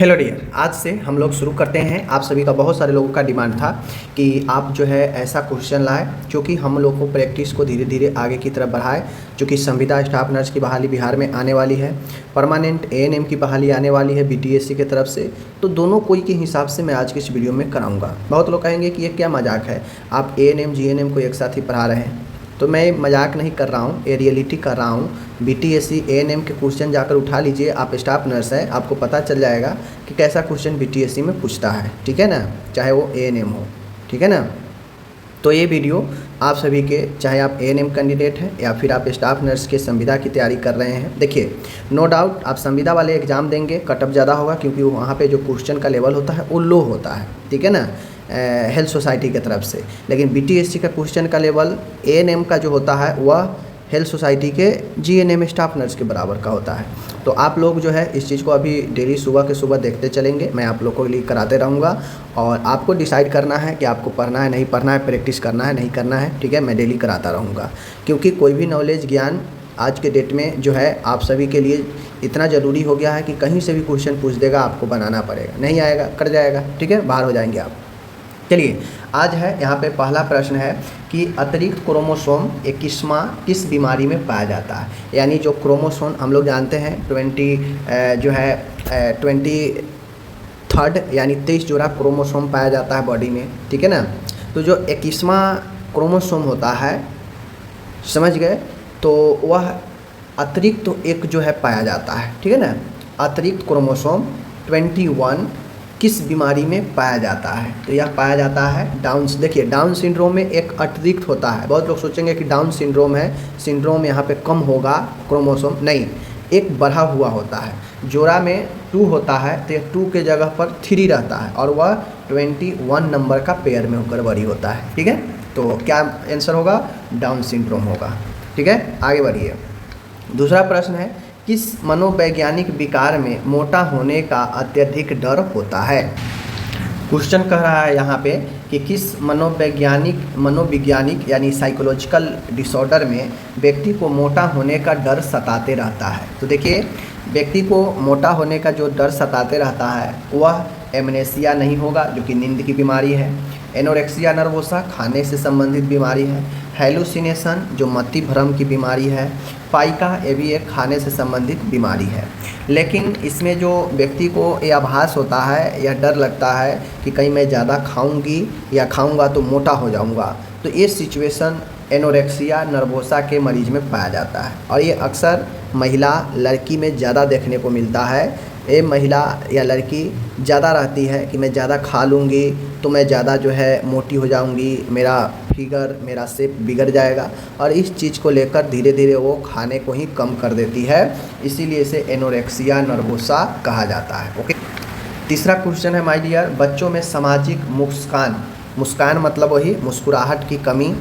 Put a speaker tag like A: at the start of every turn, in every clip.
A: Hello dear, आज से हम लोग शुरू करते हैं। आप सभी का बहुत सारे लोगों का डिमांड था कि आप जो है ऐसा क्वेश्चन लाएं जो कि हम लोग को प्रैक्टिस को धीरे धीरे आगे की तरफ बढ़ाए। जो कि संविदा स्टाफ नर्स की बहाली बिहार में आने वाली है, परमानेंट एएनएम की बहाली आने वाली है बीटीएससी की तरफ से। तो दोनों कोई के हिसाब से मैं आज की इस वीडियो में कराऊँगा। बहुत लोग कहेंगे कि ये क्या मजाक है, आप एएनएम जीएनएम को एक साथ ही पढ़ा रहे हैं। तो मैं मजाक नहीं कर रहा हूँ, ये रियलिटी कर रहा हूँ। बीटीएससी एएनएम के क्वेश्चन जाकर उठा लीजिए। आप स्टाफ नर्स हैं, आपको पता चल जाएगा कि कैसा क्वेश्चन बीटीएससी में पूछता है, ठीक है ना, चाहे वो एएनएम हो, ठीक है ना। तो ये वीडियो आप सभी के, चाहे आप एएनएम कैंडिडेट हैं या फिर आप स्टाफ नर्स के संविदा की तैयारी कर रहे हैं। देखिए, नो डाउट आप संविदा वाले एग्ज़ाम देंगे, कटअप ज़्यादा होगा क्योंकि वहाँ पे जो क्वेश्चन का लेवल होता है वो लो होता है, ठीक है ना, हेल्थ सोसाइटी की तरफ से। लेकिन बीटीएससी का क्वेश्चन का लेवल एएनएम का जो होता है वह हेल्थ सोसाइटी के जीएनएम स्टाफ नर्स के बराबर का होता है। तो आप लोग जो है इस चीज़ को अभी डेली सुबह के सुबह देखते चलेंगे। मैं आप लोगों के लिए कराते रहूँगा और आपको डिसाइड करना है कि आपको पढ़ना है नहीं पढ़ना है, प्रैक्टिस करना है नहीं करना है, ठीक है। मैं डेली कराता रहूँगा क्योंकि कोई भी नॉलेज ज्ञान आज के डेट में जो है आप सभी के लिए इतना ज़रूरी हो गया है कि कहीं से भी क्वेश्चन पूछ देगा, आपको बनाना पड़ेगा, नहीं आएगा कट जाएगा, ठीक है, बाहर हो जाएंगे आप। चलिए, आज है यहाँ पे पहला प्रश्न है कि अतिरिक्त क्रोमोसोम 21वां किस बीमारी में पाया जाता है। यानी जो क्रोमोसोम हम लोग जानते हैं 23 यानी 23 जोड़ा क्रोमोसोम पाया जाता है बॉडी में, ठीक है ना। तो जो 21वां क्रोमोसोम होता है, समझ गए, तो वह अतिरिक्त तो एक जो है पाया जाता है, ठीक है ना। अतिरिक्त क्रोमोसोम 21 किस बीमारी में पाया जाता है, तो यह पाया जाता है डाउन। देखिए, डाउन सिंड्रोम में एक अतिरिक्त होता है। बहुत लोग सोचेंगे कि डाउन सिंड्रोम है, सिंड्रोम यहाँ पे कम होगा क्रोमोसोम, नहीं, एक बढ़ा हुआ होता है। जोड़ा में 2 होता है तो 2 के जगह पर 3 रहता है और वह 21 नंबर का पेयर में होकर बड़ी होता है, ठीक है। तो क्या आंसर होगा, डाउन सिंड्रोम होगा, ठीक है। आगे बढ़िए, दूसरा प्रश्न है किस मनोवैज्ञानिक विकार में मोटा होने का अत्यधिक डर होता है। क्वेश्चन कह रहा है यहाँ पे कि किस मनोवैज्ञानिक यानी साइकोलॉजिकल डिसऑर्डर में व्यक्ति को मोटा होने का डर सताते रहता है। तो देखिए, व्यक्ति को मोटा होने का जो डर सताते रहता है वह एमनेसिया नहीं होगा, जो कि नींद की बीमारी है। एनोरेक्सिया नर्वोसा खाने से संबंधित बीमारी है। हेलुसिनेशन जो मति भ्रम की बीमारी है। पाइका ये भी एक खाने से संबंधित बीमारी है। लेकिन इसमें जो व्यक्ति को ये आभास होता है, यह डर लगता है कि कहीं मैं ज़्यादा खाऊंगी या खाऊंगा तो मोटा हो जाऊंगा, तो ये सिचुएशन एनोरेक्सिया नर्वोसा के मरीज में पाया जाता है और ये अक्सर महिला लड़की में ज़्यादा देखने को मिलता है। ये महिला या लड़की ज़्यादा रहती है कि मैं ज़्यादा खा लूँगी तो मैं ज़्यादा जो है मोटी हो जाऊँगी, मेरा फिगर, मेरा शेप बिगड़ जाएगा, और इस चीज़ को लेकर धीरे धीरे वो खाने को ही कम कर देती है। इसीलिए इसे एनोरेक्सिया नर्वोसा कहा जाता है, ओके। तीसरा क्वेश्चन है माय डियर, बच्चों में सामाजिक मुस्कान मतलब वही मुस्कुराहट की कमी,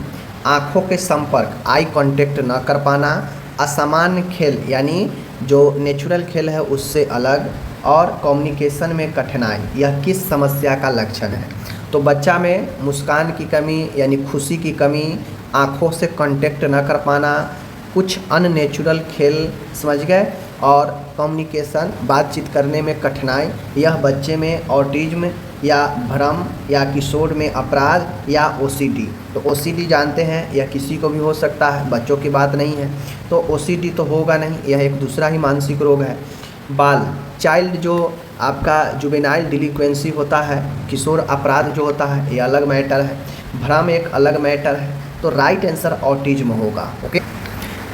A: आँखों के संपर्क आई कांटेक्ट न कर पाना, असामान्य खेल यानी जो नेचुरल खेल है उससे अलग, और कम्युनिकेशन में कठिनाई, यह किस समस्या का लक्षण है। तो बच्चा में मुस्कान की कमी यानी खुशी की कमी, आँखों से कांटेक्ट न कर पाना, कुछ अननेचुरल खेल, समझ गए, और कम्युनिकेशन बातचीत करने में कठिनाई, यह बच्चे में ऑटिज्म या भ्रम या किशोर में अपराध या ओसीडी। तो ओसीडी जानते हैं यह किसी को भी हो सकता है, बच्चों की बात नहीं है, तो ओसीडी तो होगा नहीं, यह एक दूसरा ही मानसिक रोग है। बाल चाइल्ड जो आपका जुवेनाइल डिलिक्वेंसी होता है, किशोर अपराध जो होता है, ये अलग मैटर है, भ्रम एक अलग मैटर है। तो राइट आंसर ऑटिज्म होगा, ओके।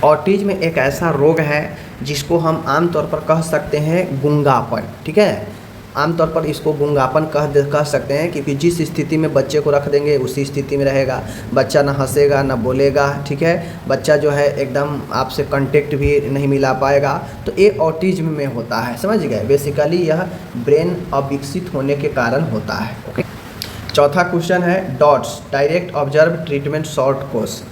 A: ऑटिज्म एक ऐसा रोग है जिसको हम आमतौर पर कह सकते हैं गूंगापन, ठीक है। आमतौर पर इसको गूंगापन कह सकते हैं क्योंकि जिस स्थिति में बच्चे को रख देंगे उसी स्थिति में रहेगा। बच्चा ना हंसेगा ना बोलेगा, ठीक है, बच्चा जो है एकदम आपसे कांटेक्ट भी नहीं मिला पाएगा, तो ये ऑटिज्म में होता है, समझ गए। बेसिकली यह ब्रेन अविकसित होने के कारण होता है, ओके। चौथा क्वेश्चन है dots direct observe treatment short course.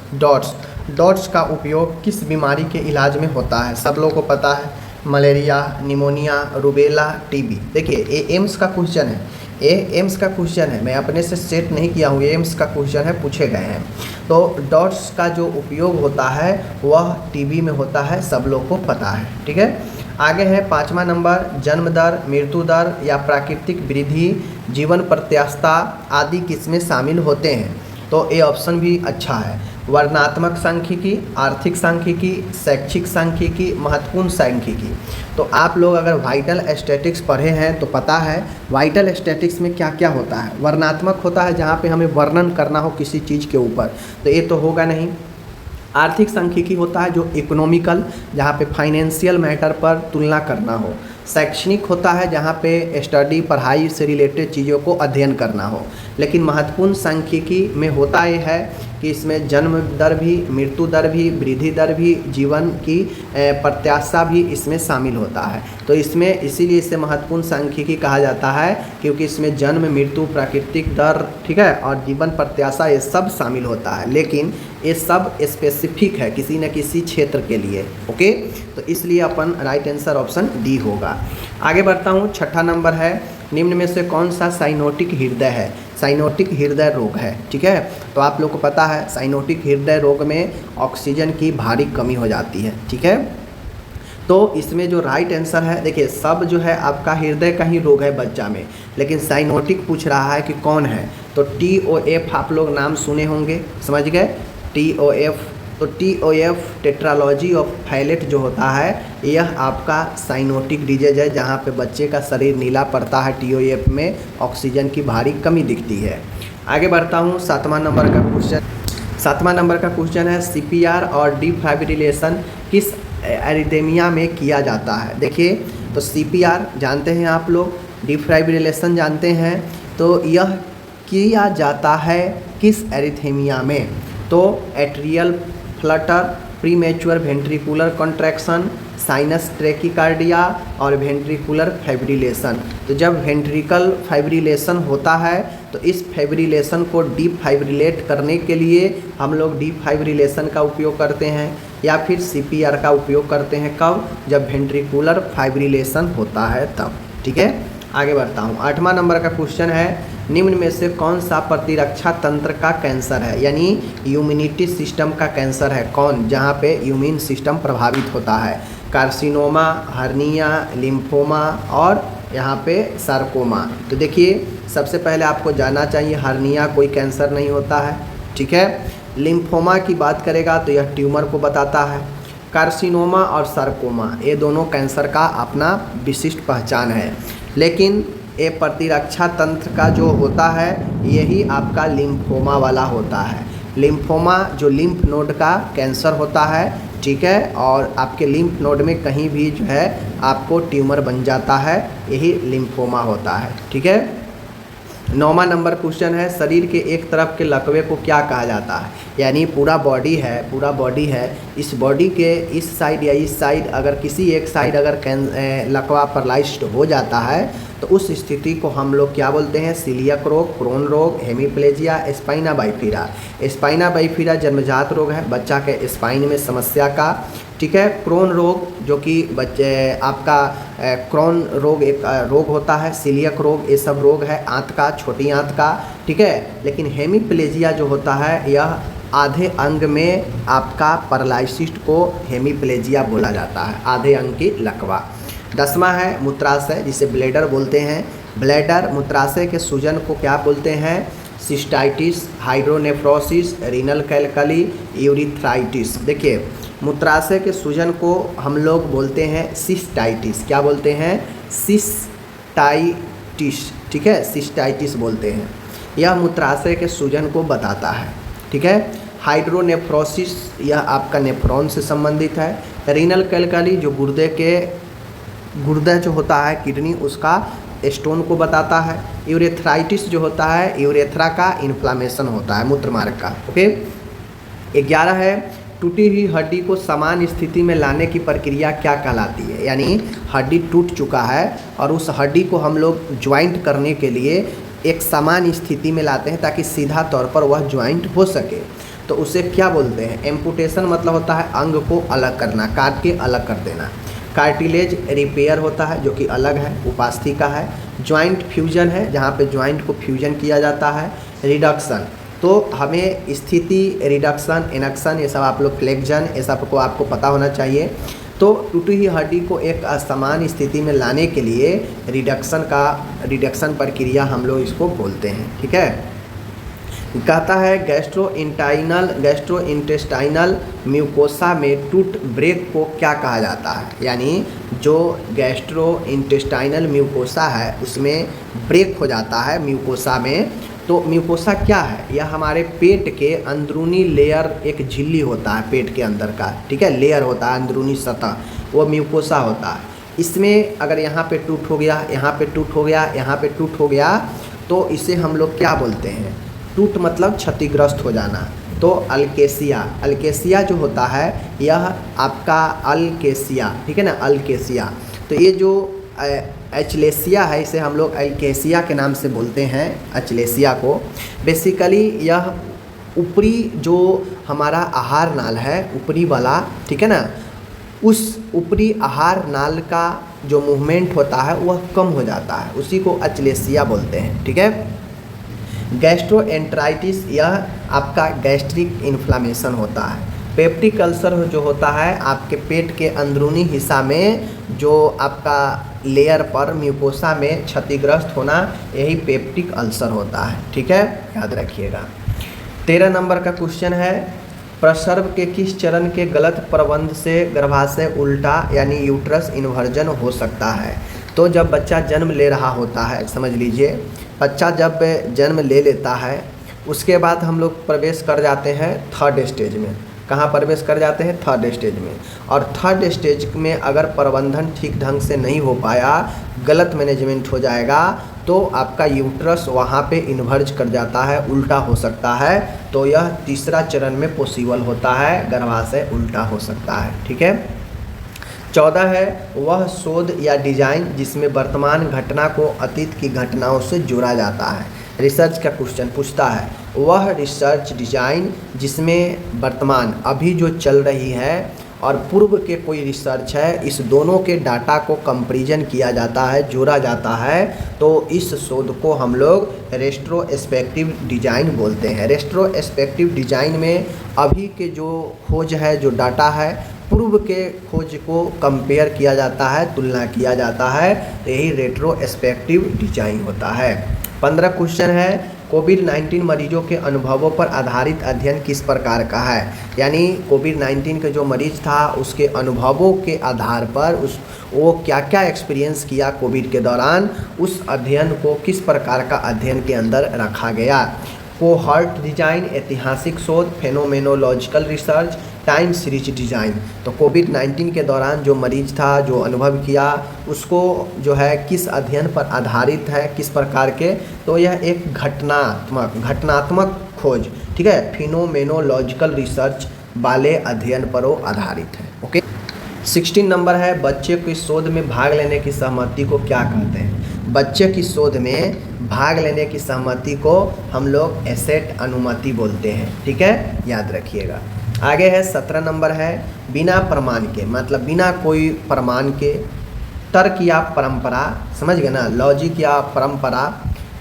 A: Dots का उपयोग किस बीमारी के इलाज में होता है। सब लोगों को पता है, मलेरिया, निमोनिया, रूबेला, टीबी। देखिए, ये एम्स का क्वेश्चन है, ये एम्स का क्वेश्चन है, मैं अपने से सेट नहीं किया हूँ, ये एम्स का क्वेश्चन है, पूछे गए हैं। तो डॉट्स का जो उपयोग होता है वह टीबी में होता है, सब लोग को पता है, ठीक है। आगे है 5वां नंबर, जन्म दर, मृत्यु दर या प्राकृतिक वृद्धि, जीवन प्रत्याशा आदि किसमें शामिल होते हैं? तो ये ऑप्शन भी अच्छा है। वर्णात्मक सांख्यिकी, आर्थिक सांख्यिकी, शैक्षिक सांख्यिकी, महत्वपूर्ण सांख्यिकी। तो आप लोग अगर वाइटल स्टैटिक्स पढ़े हैं तो पता है वाइटल स्टैटिक्स में क्या क्या होता है। वर्णात्मक होता है जहाँ पे हमें वर्णन करना हो किसी चीज़ के ऊपर, तो ये तो होगा नहीं। आर्थिक सांख्यिकी होता है जो इकोनॉमिकल, जहाँ पे फाइनेंशियल मैटर पर तुलना करना हो। शैक्षणिक होता है जहाँ पे स्टडी, पढ़ाई से रिलेटेड चीज़ों को अध्ययन करना हो। लेकिन महत्वपूर्ण सांख्यिकी में होता ये है कि इसमें जन्म दर भी, मृत्यु दर भी, वृद्धि दर भी, जीवन की प्रत्याशा भी इसमें शामिल होता है। तो इसमें इसीलिए इसे महत्वपूर्ण सांख्यिकी कहा जाता है, क्योंकि इसमें जन्म, मृत्यु, प्राकृतिक दर, ठीक है, और जीवन प्रत्याशा ये सब शामिल होता है। लेकिन ये सब स्पेसिफिक है किसी न किसी क्षेत्र के लिए। ओके, तो इसलिए अपन राइट आंसर ऑप्शन डी होगा। आगे बढ़ता हूँ, 6ठा नंबर है, निम्न में से कौन सा साइनोटिक हृदय है? साइनोटिक हृदय रोग है, ठीक है। तो आप लोग को पता है साइनोटिक हृदय रोग में ऑक्सीजन की भारी कमी हो जाती है, ठीक है। तो इसमें जो राइट आंसर है, देखिए सब जो है आपका हृदय का ही रोग है बच्चा में, लेकिन साइनोटिक पूछ रहा है कि कौन है। तो TOF आप लोग नाम सुने होंगे, समझ गए, TOF। तो TOF टेट्रालॉजी ऑफ फैलेट जो होता है यह आपका साइनोटिक डिजीज है, जहाँ पे बच्चे का शरीर नीला पड़ता है। TOF में ऑक्सीजन की भारी कमी दिखती है। आगे बढ़ता हूँ, 7वां नंबर का क्वेश्चन। 7वां नंबर का क्वेश्चन है CPR और डिफाइब्रिलेशन किस एरिथमिया में किया जाता है? देखिए, तो CPR जानते हैं आप लोग, डिफाइब्रिलेशन जानते हैं, तो यह किया जाता है किस एरिथमिया में? तो atrial Flutter, premature ventricular contraction, sinus ट्रैकिकार्डिया और वेंट्रिकुलर फाइब्रिलेशन। तो जब वेंट्रिकल फाइब्रिलेशन होता है तो इस फाइब्रिलेशन को डिफाइब्रिलेट करने के लिए हम लोग डिफाइब्रिलेशन का उपयोग करते हैं या फिर CPR का उपयोग करते हैं। कब? जब वेंट्रिकुलर फाइब्रिलेशन होता है तब, ठीक है। आगे बढ़ता हूँ, 8वां नंबर का क्वेश्चन है, निम्न में से कौन सा प्रतिरक्षा तंत्र का कैंसर है? यानी इम्यूनिटी सिस्टम का कैंसर है कौन, जहाँ पे इम्यून सिस्टम प्रभावित होता है? कार्सिनोमा, हर्निया, लिम्फोमा और यहाँ पे सार्कोमा। तो देखिए, सबसे पहले आपको जानना चाहिए हर्निया कोई कैंसर नहीं होता है, ठीक है। लिम्फोमा की बात करेगा तो यह ट्यूमर को बताता है। कार्सिनोमा और सार्कोमा ये दोनों कैंसर का अपना विशिष्ट पहचान है। लेकिन ये प्रतिरक्षा तंत्र का जो होता है यही आपका लिम्फोमा वाला होता है। लिम्फोमा जो लिम्फ नोड का कैंसर होता है, ठीक है, और आपके लिम्फ नोड में कहीं भी जो है आपको ट्यूमर बन जाता है, यही लिम्फोमा होता है, ठीक है। 9वां नंबर क्वेश्चन है, शरीर के एक तरफ के लकवे को क्या कहा जाता है? यानी पूरा बॉडी है, इस बॉडी के इस साइड या इस साइड अगर किसी एक साइड अगर लकवा पैरालाइज्ड हो जाता है तो उस स्थिति को हम लोग क्या बोलते हैं? सीलियक रोग, क्रोन रोग, हेमीप्लेजिया, स्पाइना बाइफिरा। स्पाइना बाइफिरा जन्मजात रोग है, बच्चा के स्पाइन में समस्या का, ठीक है। क्रोन रोग जो कि बच्चे आपका क्रोन रोग एक रोग होता है। सीलियक रोग ये सब रोग है आंत का, छोटी आंत का, ठीक है। लेकिन हेमीप्लेजिया जो होता है यह आधे अंग में आपका पैरालिसिस को हेमीप्लेजिया बोला जाता है, आधे अंग की लकवा। 10वां है मूत्राशय, जिसे ब्लैडर बोलते हैं। ब्लैडर मूत्राशय के सूजन को क्या बोलते हैं? Cystitis, hydronephrosis, renal calculi, urethritis. देखिए, मूत्राशय के सूजन को हम लोग बोलते हैं सिस्टाइटिस। क्या बोलते हैं? सिस्टाइटिस, ठीक है, सिस्टाइटिस बोलते हैं। यह मूत्राशय के सूजन को बताता है, ठीक है। हाइड्रोनेफ्रोसिस यह आपका नेफ्रॉन से संबंधित है। रीनल कैलकली जो गुर्दा जो होता है किडनी, उसका स्टोन को बताता है। यूरेथ्राइटिस जो होता है यूरेथ्रा का इन्फ्लामेशन होता है, मूत्र मार्ग का। ओके, 11 है, टूटी हुई हड्डी को समान स्थिति में लाने की प्रक्रिया क्या कहलाती है? यानी हड्डी टूट चुका है और उस हड्डी को हम लोग ज्वाइंट करने के लिए एक समान स्थिति में लाते हैं ताकि सीधा तौर पर वह ज्वाइंट हो सके, तो उसे क्या बोलते हैं? एम्पुटेशन मतलब होता है अंग को अलग करना, काट के अलग कर देना। कार्टिलेज रिपेयर होता है जो कि अलग है, उपास्थि का है। ज्वाइंट फ्यूजन है जहाँ पे ज्वाइंट को फ्यूजन किया जाता है। रिडक्शन, तो हमें स्थिति, रिडक्शन, इनक्शन, ये सब आप लोग फ्लेक्जन, ये सब को आपको पता होना चाहिए। तो टूटी हुई हड्डी को एक असमान स्थिति में लाने के लिए रिडक्शन प्रक्रिया हम लोग इसको बोलते हैं। ठीक है, कहता है गैस्ट्रो इंटेस्टाइनल म्यूकोसा में टूट ब्रेक को क्या कहा जाता है, यानी जो गैस्ट्रो इंटेस्टाइनल म्यूकोसा है उसमें ब्रेक हो जाता है म्यूकोसा में। तो म्यूकोसा क्या है, यह हमारे पेट के अंदरूनी लेयर, एक झिल्ली होता है पेट के अंदर का, ठीक है, लेयर होता है अंदरूनी सतह, वो म्यूकोसा होता है। इसमें अगर यहाँ पे टूट हो गया, यहाँ पे टूट हो गया, यहाँ पे टूट हो गया, तो इसे हम लोग क्या बोलते हैं, टूट मतलब क्षतिग्रस्त हो जाना। तो अल्केसिया जो होता है यह आपका अल्केसिया, ठीक है ना, अल्केसिया। तो ये जो एचलेसिया है इसे हम लोग अल्केसिया के नाम से बोलते हैं, एचलेसिया को। बेसिकली यह ऊपरी जो हमारा आहार नाल है, ऊपरी वाला, ठीक है ना, उस ऊपरी आहार नाल का जो मूवमेंट होता है वह कम हो जाता है, उसी को एचलेसिया बोलते हैं। ठीक है, गैस्ट्रोएंटराइटिस यह आपका गैस्ट्रिक इन्फ्लामेशन होता है। पेप्टिक अल्सर जो होता है आपके पेट के अंदरूनी हिस्सा में जो आपका लेयर पर म्यूकोसा में क्षतिग्रस्त होना, यही पेप्टिक अल्सर होता है। ठीक है, याद रखिएगा। 13 नंबर का क्वेश्चन है, प्रसव के किस चरण के गलत प्रबंध से गर्भाशय उल्टा यानी यूट्रस इन्वर्जन हो सकता है। तो जब बच्चा जन्म ले रहा होता है, समझ लीजिए बच्चा जब जन्म ले लेता है उसके बाद हम लोग प्रवेश कर जाते हैं थर्ड स्टेज में। कहाँ प्रवेश कर जाते हैं, थर्ड स्टेज में। और थर्ड स्टेज में अगर प्रबंधन ठीक ढंग से नहीं हो पाया, गलत मैनेजमेंट हो जाएगा, तो आपका यूट्रस वहाँ पे इन्वर्ज कर जाता है, उल्टा हो सकता है। तो यह तीसरा चरण में पॉसिबल होता है, गर्भाशय उल्टा हो सकता है। ठीक है, 14 है, वह शोध या डिजाइन जिसमें वर्तमान घटना को अतीत की घटनाओं से जोड़ा जाता है। रिसर्च का क्वेश्चन पूछता है, वह रिसर्च डिजाइन जिसमें वर्तमान अभी जो चल रही है और पूर्व के कोई रिसर्च है, इस दोनों के डाटा को कंपैरिजन किया जाता है, जोड़ा जाता है, तो इस शोध को हम लोग रेट्रोस्पेक्टिव डिजाइन बोलते हैं। रेट्रोस्पेक्टिव डिजाइन में अभी के जो खोज है, जो डाटा है, पूर्व के खोज को कंपेयर किया जाता है, तुलना किया जाता है, तो यही रेट्रोस्पेक्टिव डिजाइन होता है। 15 क्वेश्चन है, कोविड-19 मरीजों के अनुभवों पर आधारित अध्ययन किस प्रकार का है, यानी कोविड-19 के जो मरीज था उसके अनुभवों के आधार पर वो क्या क्या एक्सपीरियंस किया कोविड के दौरान, उस अध्ययन को किस प्रकार का अध्ययन के अंदर रखा गया। कोहॉर्ट डिजाइन, ऐतिहासिक शोध, phenomenological research, time series design. तो कोविड-19 के दौरान जो मरीज था, जो अनुभव किया, उसको जो है किस अध्ययन पर आधारित है, किस प्रकार के, तो यह एक घटनात्मक खोज, ठीक है, फेनोमेनोलॉजिकल रिसर्च वाले अध्ययन पर वो आधारित है। ओके, 16 नंबर है, बच्चे की शोध में भाग लेने की सहमति को क्या कहते हैं। बच्चे की शोध में भाग लेने की सहमति को हम लोग एसेट अनुमति बोलते हैं। ठीक है, याद रखिएगा। आगे है 17 नंबर है, बिना प्रमाण के, मतलब बिना कोई प्रमाण के, तर्क या परंपरा, समझ गए ना, लॉजिक या परंपरा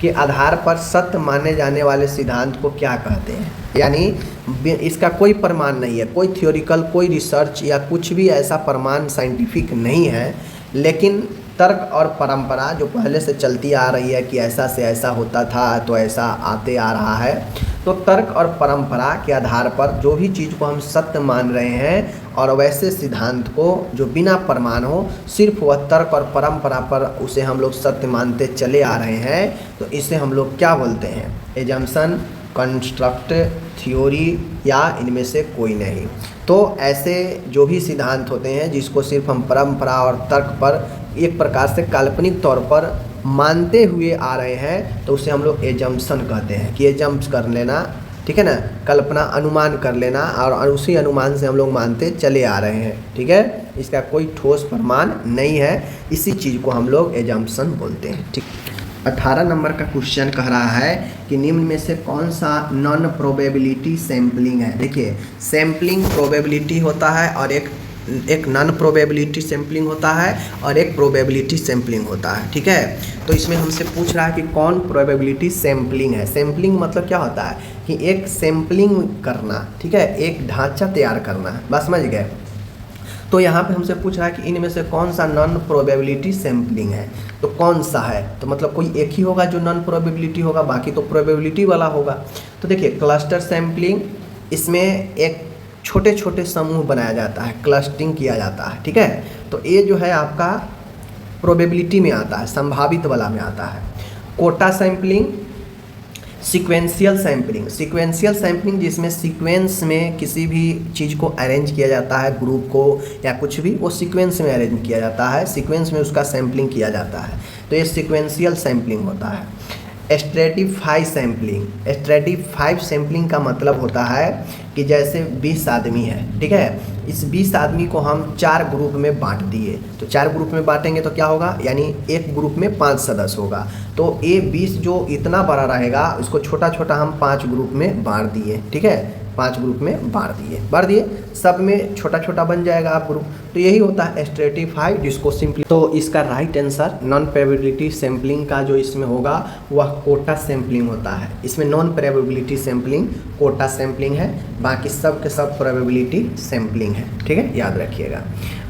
A: के आधार पर सत्य माने जाने वाले सिद्धांत को क्या कहते हैं। यानी इसका कोई प्रमाण नहीं है, कोई थ्योरिकल, कोई रिसर्च या कुछ भी ऐसा प्रमाण साइंटिफिक नहीं है, लेकिन तर्क और परंपरा जो पहले से चलती आ रही है कि ऐसा से ऐसा होता था तो ऐसा आते आ रहा है, तो तर्क और परंपरा के आधार पर जो भी चीज़ को हम सत्य मान रहे हैं और वैसे सिद्धांत को जो बिना प्रमाण हो, सिर्फ वह तर्क और परंपरा पर उसे हम लोग सत्य मानते चले आ रहे हैं, तो इसे हम लोग क्या बोलते हैं, एजम्पशन, कंस्ट्रक्ट, थ्योरी या इनमें से कोई नहीं। तो ऐसे जो भी सिद्धांत होते हैं जिसको सिर्फ हम परंपरा और तर्क पर एक प्रकार से काल्पनिक तौर पर मानते हुए आ रहे हैं, तो उसे हम लोग एजम्पशन कहते हैं कि एजम्प्ट कर लेना, ठीक है ना, कल्पना, अनुमान कर लेना, और उसी अनुमान से हम लोग मानते चले आ रहे हैं। ठीक है, इसका कोई ठोस प्रमाण नहीं है, इसी चीज़ को हम लोग एजम्पशन बोलते हैं। ठीक, 18 नंबर का क्वेश्चन कह रहा है कि निम्न में से कौन सा नॉन प्रोबेबिलिटी सैम्पलिंग है। देखिए, सैम्पलिंग प्रोबेबिलिटी होता है और एक नॉन प्रोबेबिलिटी सैम्पलिंग होता है और एक प्रोबेबिलिटी सैम्पलिंग होता है। ठीक है, तो इसमें हमसे पूछ रहा है कि कौन प्रोबेबिलिटी सैम्पलिंग है। सैम्पलिंग मतलब क्या होता है कि एक सैम्पलिंग करना, ठीक है, एक ढांचा तैयार करना, बस समझ गए। तो यहाँ पे हमसे पूछ रहा है कि इनमें से कौन सा नॉन प्रोबेबिलिटी सैम्पलिंग है, तो कौन सा है, तो मतलब कोई एक ही होगा जो नॉन प्रोबेबिलिटी होगा, बाकी तो प्रोबेबिलिटी वाला होगा। तो देखिए क्लस्टर सैम्पलिंग, इसमें एक छोटे छोटे समूह बनाया जाता है, क्लस्टरिंग किया जाता है, ठीक है। तो ये जो है आपका प्रोबेबिलिटी में आता है, संभावित वाला में आता है। Quota sampling, sequential sampling, sequential sampling जिसमें सीक्वेंस में किसी भी चीज़ को अरेंज किया जाता है, ग्रुप को या कुछ भी, वो सीक्वेंस में अरेंज किया जाता है, सीक्वेंस में उसका सैम्पलिंग किया जाता है, तो ये सीक्वेंशियल सैम्पलिंग होता है। स्ट्रेटिफाई सैम्पलिंग, स्ट्रेटिफाई सैम्पलिंग का मतलब होता है कि जैसे 20 आदमी है, ठीक है, इस 20 आदमी को हम 4 ग्रुप में बांट दिए, तो 4 ग्रुप में बांटेंगे तो क्या होगा, यानी एक ग्रुप में 5 सदस्य होगा, तो ये 20 जो इतना बड़ा रहेगा उसको छोटा छोटा हम 5 ग्रुप में बांट दिए, ठीक है, 5 ग्रुप में बांट दिए, सब में छोटा छोटा बन जाएगा आप ग्रुप। तो यही होता है स्ट्रेटिफाई, जिसको सिंपली, तो इसका right answer non probability sampling का जो इसमें होगा वह कोटा सैम्पलिंग होता है। इसमें non probability sampling quota sampling है, बाकी सब के सब प्रोबेबिलिटी सैम्पलिंग है, ठीक है, याद रखिएगा।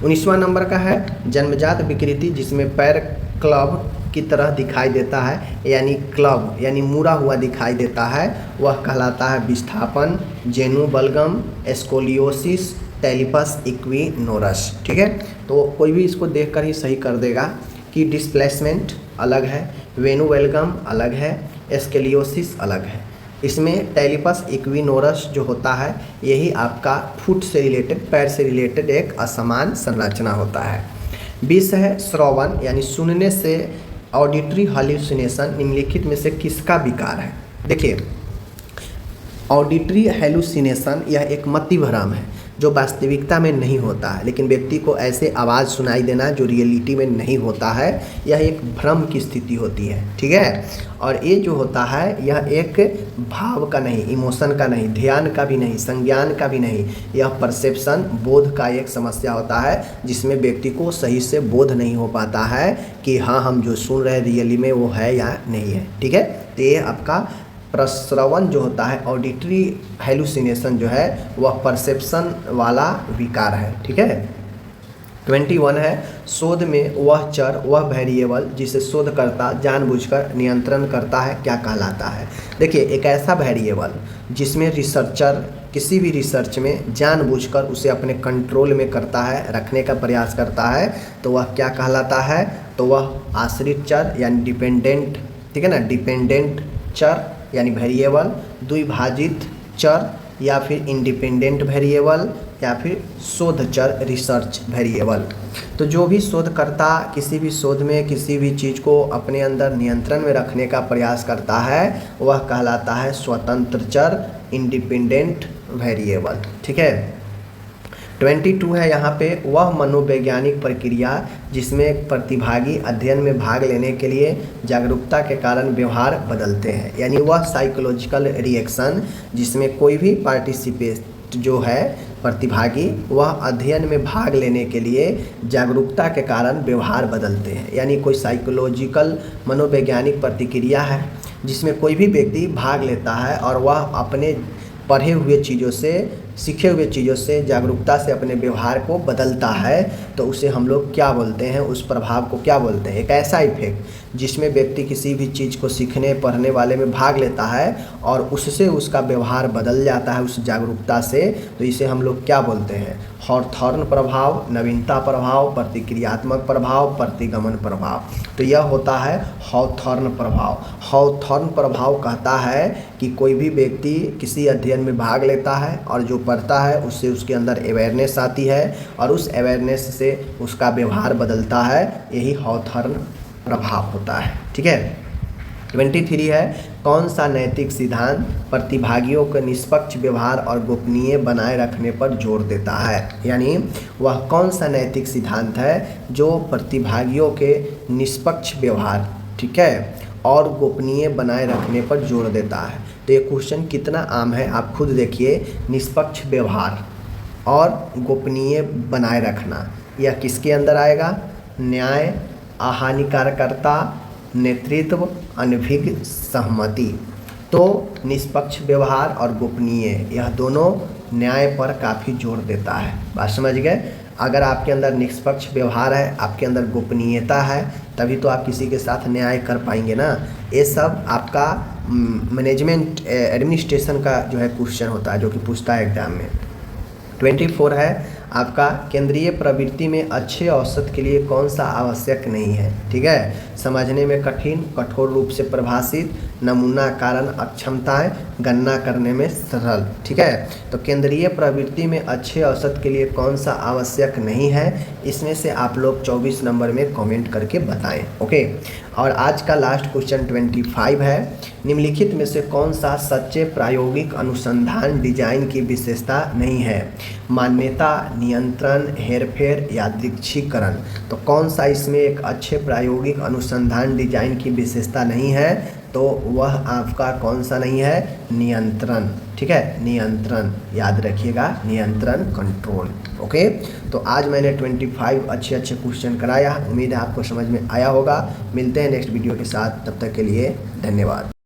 A: 19वां नंबर का है जन्मजात विकृति, जिसमें पैर क्लब की तरह दिखाई देता है, यानी क्लब यानी मुड़ा हुआ दिखाई देता है, वह कहलाता है विस्थापन, जेनु बलगम, स्कोलियोसिस, टेलिपस इक्विनोरस, ठीक है। तो कोई भी इसको देखकर ही सही कर देगा कि डिस्प्लेसमेंट अलग है, वेनु बलगम अलग है, स्कोलियोसिस अलग है। इसमें टेलिपस इक्विनोरस जो होता है यही आपका फुट से रिलेटेड, पैर से रिलेटेड एक असमान संरचना होता है। 20 है श्रवण यानी सुनने से ऑडिटरी हेलुसिनेशन, निम्नलिखित में से किसका विकार है। देखिए ऑडिटरी हेलुसिनेशन यह एक मति भ्रम है जो वास्तविकता में नहीं होता है, लेकिन व्यक्ति को ऐसे आवाज़ सुनाई देना जो रियलिटी में नहीं होता है, यह एक भ्रम की स्थिति होती है, ठीक है। और ये जो होता है यह एक भाव का नहीं, इमोशन का नहीं, ध्यान का भी नहीं, संज्ञान का भी नहीं, यह परसेप्शन, बोध का एक समस्या होता है, जिसमें व्यक्ति को सही से बोध नहीं हो पाता है कि हाँ हम जो सुन रहे हैं रियली में वो है या नहीं है, ठीक है। तो ये आपका प्रश्रवण जो होता है, ऑडिटरी हेलुसिनेशन जो है वह परसेप्शन वाला विकार है, ठीक है। 21 है शोध में वह चर, वह वेरिएबल जिसे शोधकर्ता जानबूझकर नियंत्रण करता है क्या कहलाता है। देखिए एक ऐसा वेरिएबल जिसमें रिसर्चर किसी भी रिसर्च में जानबूझकर उसे अपने कंट्रोल में करता है, रखने का प्रयास करता है, तो वह क्या कहलाता है, तो वह आश्रित चर यानी डिपेंडेंट, ठीक है ना, डिपेंडेंट चर यानी वेरिएबल, द्विभाजित चर या फिर इंडिपेंडेंट वेरिएबल या फिर शोध चर रिसर्च वेरिएबल। तो जो भी शोधकर्ता किसी भी शोध में किसी भी चीज़ को अपने अंदर नियंत्रण में रखने का प्रयास करता है वह कहलाता है स्वतंत्र चर, इंडिपेंडेंट वेरिएबल, ठीक है। 22 है यहाँ पे वह मनोवैज्ञानिक प्रक्रिया जिसमें प्रतिभागी अध्ययन में भाग लेने के लिए जागरूकता के कारण व्यवहार बदलते हैं, यानी वह साइकोलॉजिकल रिएक्शन जिसमें कोई भी पार्टिसिपेट जो है प्रतिभागी वह अध्ययन में भाग लेने के लिए जागरूकता के कारण व्यवहार बदलते हैं, यानी कोई साइकोलॉजिकल मनोवैज्ञानिक प्रतिक्रिया है जिसमें कोई भी व्यक्ति भाग लेता है और वह अपने पढ़े हुए चीज़ों से, सीखे हुए चीज़ों से, जागरूकता से अपने व्यवहार को बदलता है, तो उसे हम लोग क्या बोलते हैं, उस प्रभाव को क्या बोलते हैं। एक ऐसा इफेक्ट जिसमें व्यक्ति किसी भी चीज़ को सीखने पढ़ने वाले में भाग लेता है और उससे उसका व्यवहार बदल जाता है उस जागरूकता से, तो इसे हम लोग क्या बोलते हैं, हॉथॉर्न प्रभाव, नवीनता प्रभाव, प्रतिक्रियात्मक प्रभाव, प्रतिगमन प्रभाव। तो यह होता है हॉथॉर्न प्रभाव। हॉथॉर्न प्रभाव कहता है कि कोई भी व्यक्ति किसी अध्ययन में भाग लेता है और जो पढ़ता है उससे उसके अंदर अवेयरनेस आती है और उस अवेयरनेस से उसका व्यवहार बदलता है, यही हॉथॉर्न प्रभाव होता है, ठीक है। 23 है कौन सा नैतिक सिद्धांत प्रतिभागियों को निष्पक्ष व्यवहार और गोपनीय बनाए रखने पर जोर देता है, यानी वह कौन सा नैतिक सिद्धांत है जो प्रतिभागियों के निष्पक्ष व्यवहार, ठीक है, और गोपनीय बनाए रखने पर जोर देता है। तो ये क्वेश्चन कितना आम है आप खुद देखिए, निष्पक्ष व्यवहार और गोपनीय बनाए रखना यह किसके अंदर आएगा, न्याय, अहानिकारकता, नेतृत्व, अनभिज्ञ सहमति। तो निष्पक्ष व्यवहार और गोपनीय यह दोनों न्याय पर काफ़ी जोर देता है, बात समझ गए। अगर आपके अंदर निष्पक्ष व्यवहार है, आपके अंदर गोपनीयता है, तभी तो आप किसी के साथ न्याय कर पाएंगे ना। ये सब आपका मैनेजमेंट एडमिनिस्ट्रेशन का जो है क्वेश्चन होता है, जो कि पूछता है एग्जाम में। 24 है आपका, केंद्रीय प्रवृत्ति में अच्छे औसत के लिए कौन सा आवश्यक नहीं है। ठीक है, समझने में कठिन, कठोर रूप से परिभाषित, नमूना कारण अक्षमताएं, गणना करने में सरल। ठीक है, तो केंद्रीय प्रवृत्ति में अच्छे औसत के लिए कौन सा आवश्यक नहीं है, इसमें से आप लोग 24 नंबर में कमेंट करके बताएं। ओके, और आज का लास्ट क्वेश्चन 25 है, निम्नलिखित में से कौन सा सच्चे प्रायोगिक अनुसंधान डिजाइन की विशेषता नहीं है। मान्यता, नियंत्रण, हेरफेर, यादृच्छिकरण। तो कौन सा इसमें एक अच्छे प्रायोगिक अनुसंधान डिजाइन की विशेषता नहीं है, तो वह आपका कौन सा नहीं है, नियंत्रण। ठीक है, नियंत्रण याद रखिएगा, नियंत्रण, कंट्रोल। ओके, तो आज मैंने 25 अच्छे क्वेश्चन कराया, उम्मीद है आपको समझ में आया होगा। मिलते हैं नेक्स्ट वीडियो के साथ, तब तक के लिए धन्यवाद।